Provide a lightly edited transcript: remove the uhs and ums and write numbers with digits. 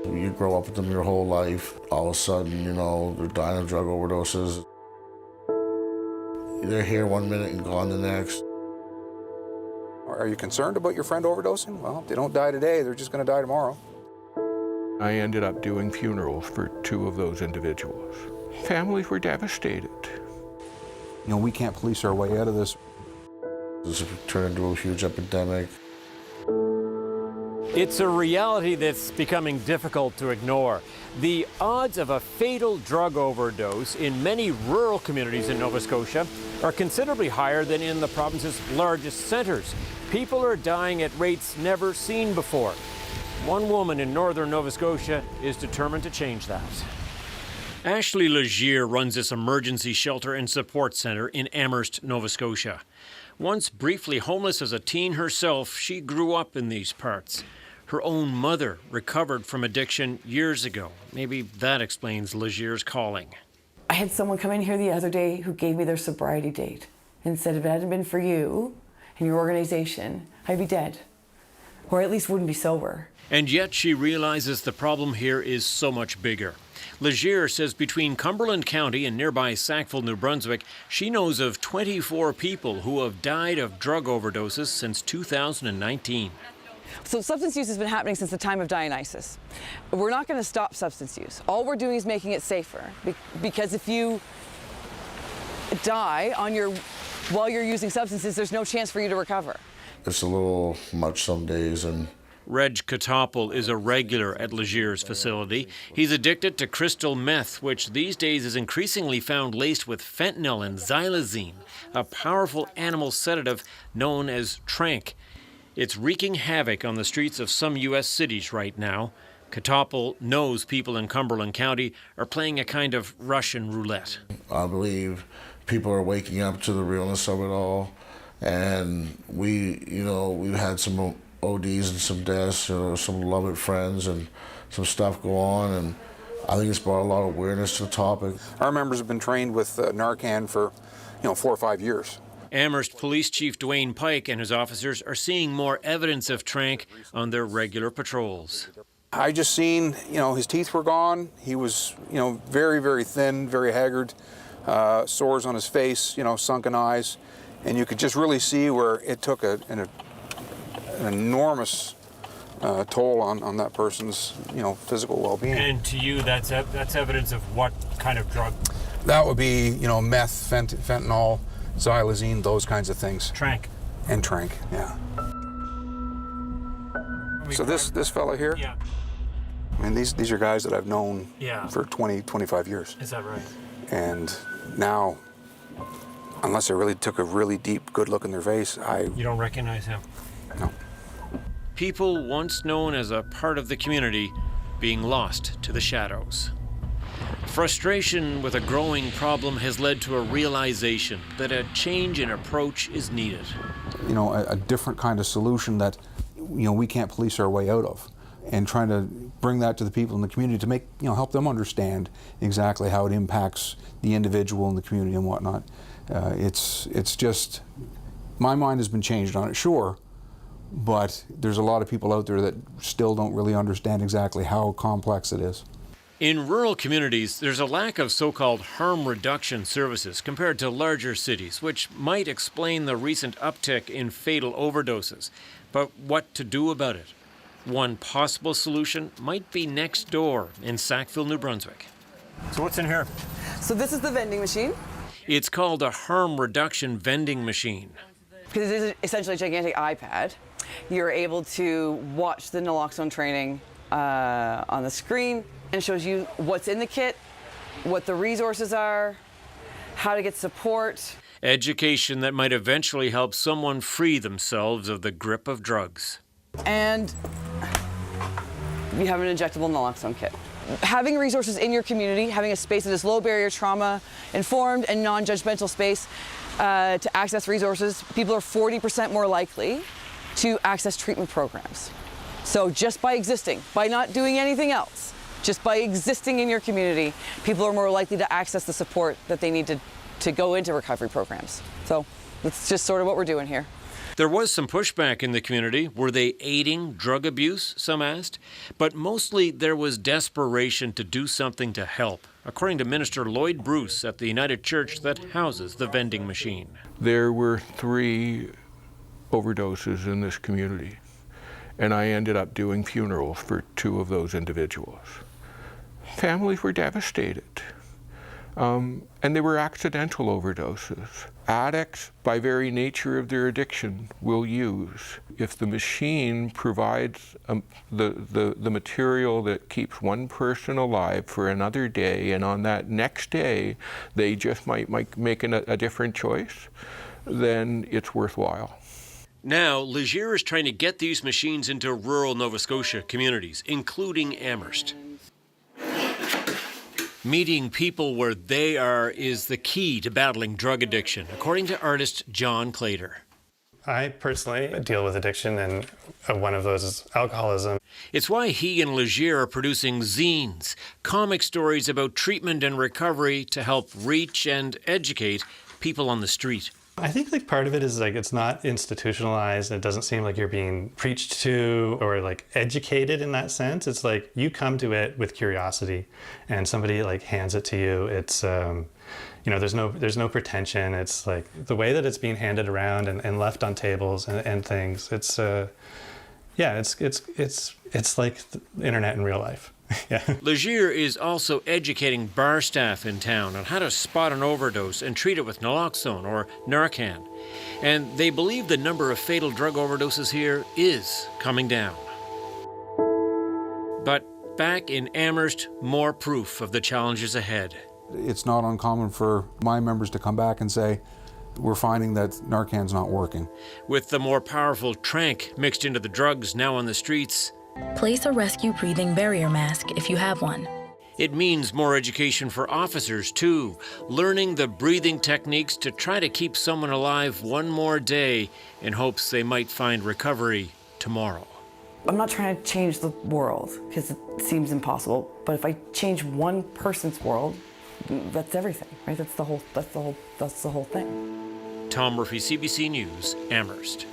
You grow up with them your whole life. All of a sudden, you know, they're dying of drug overdoses. They're here one minute and gone the next. Are you concerned about your friend overdosing? Well, if they don't die today, they're just going to die tomorrow. I ended up doing funerals for 2 of those individuals. Families were devastated. You know, we can't police our way out of this. This turned into a huge epidemic. It's a reality that's becoming difficult to ignore. The odds of a fatal drug overdose in many rural communities in Nova Scotia are considerably higher than in the province's largest centres. People are dying at rates never seen before. One woman in northern Nova Scotia is determined to change that. Ashley Legier runs this emergency shelter and support centre in Amherst, Nova Scotia. Once briefly homeless as a teen herself, she grew up in these parts. Her own mother recovered from addiction years ago. Maybe that explains Legier's calling. I had someone come in here the other day who gave me their sobriety date and said if it hadn't been for you and your organization, I'd be dead, or at least wouldn't be sober. And yet she realizes the problem here is so much bigger. Legier says between Cumberland County and nearby Sackville, New Brunswick, she knows of 24 people who have died of drug overdoses since 2019. So substance use has been happening since the time of Dionysus. We're not going to stop substance use. All we're doing is making it safer. Because if you die while you're using substances, there's no chance for you to recover. It's a little much some days, and Reg Katopel is a regular at Legier's facility. He's addicted to crystal meth, which these days is increasingly found laced with fentanyl and xylazine, a powerful animal sedative known as tranq. It's wreaking havoc on the streets of some U.S. cities right now. Katopel knows people in Cumberland County are playing a kind of Russian roulette. I believe people are waking up to the realness of it all. And we've had some ODs and some deaths, some loved friends and some stuff go on. And I think it's brought a lot of awareness to the topic. Our members have been trained with Narcan for, 4 or 5 years. Amherst Police Chief Dwayne Pike and his officers are seeing more evidence of tranq on their regular patrols. I just seen, his teeth were gone. He was, very, very thin, very haggard, sores on his face, sunken eyes. And you could just really see where it took an enormous toll on that person's, physical well-being. And to you, that's evidence of what kind of drug? That would be, meth, fentanyl, xylazine, those kinds of things. Tranq. And tranq, yeah. So this fella here? Yeah. I mean, these are guys that I've known for 20, 25 years. Is that right? And now, unless I really took a really deep, good look in their face, You don't recognize him? No. People once known as a part of the community being lost to the shadows. Frustration with a growing problem has led to a realization that a change in approach is needed. A different kind of solution that, we can't police our way out of. And trying to bring that to the people in the community to make, help them understand exactly how it impacts the individual in the community and whatnot. It's just, my mind has been changed on it, sure, but there's a lot of people out there that still don't really understand exactly how complex it is. In rural communities, there's a lack of so-called harm reduction services compared to larger cities, which might explain the recent uptick in fatal overdoses. But what to do about it? One possible solution might be next door in Sackville, New Brunswick. So what's in here? So this is the vending machine. It's called a harm reduction vending machine. Because it is essentially a gigantic iPad. You're able to watch the naloxone training on the screen, and it shows you what's in the kit, what the resources are, how to get support. Education that might eventually help someone free themselves of the grip of drugs. And you have an injectable naloxone kit. Having resources in your community, having a space that is low barrier, trauma informed and non-judgmental space to access resources, people are 40% more likely to access treatment programs. So just by existing, by not doing anything else, just by existing in your community, people are more likely to access the support that they need to go into recovery programs. So that's just sort of what we're doing here. There was some pushback in the community. Were they aiding drug abuse, some asked? But mostly there was desperation to do something to help, according to Minister Lloyd Bruce at the United Church that houses the vending machine. There were 3 overdoses in this community, and I ended up doing funerals for 2 of those individuals. Families were devastated, and they were accidental overdoses. Addicts, by very nature of their addiction, will use. If the machine provides the material that keeps one person alive for another day, and on that next day they just might make a different choice, then it's worthwhile. Now, Leger is trying to get these machines into rural Nova Scotia communities, including Amherst. Meeting people where they are is the key to battling drug addiction, according to artist John Clater. I personally deal with addiction, and one of those is alcoholism. It's why he and Leger are producing zines, comic stories about treatment and recovery to help reach and educate people on the street. I think part of it is it's not institutionalized. It doesn't seem like you're being preached to or educated in that sense. It's you come to it with curiosity, and somebody hands it to you. It's there's no pretension. It's the way that it's being handed around and left on tables and things. It's it's like the internet in real life. Yeah. Leger is also educating bar staff in town on how to spot an overdose and treat it with naloxone or Narcan. And they believe the number of fatal drug overdoses here is coming down. But back in Amherst, more proof of the challenges ahead. It's not uncommon for my members to come back and say, we're finding that Narcan's not working. With the more powerful tranq mixed into the drugs now on the streets, place a rescue breathing barrier mask if you have one. it means more education for officers too, learning the breathing techniques to try to keep someone alive one more day in hopes they might find recovery tomorrow. I'm not trying to change the world because it seems impossible, but if I change one person's world, that's everything, right? That's the whole thing. Tom Murphy, CBC News, Amherst.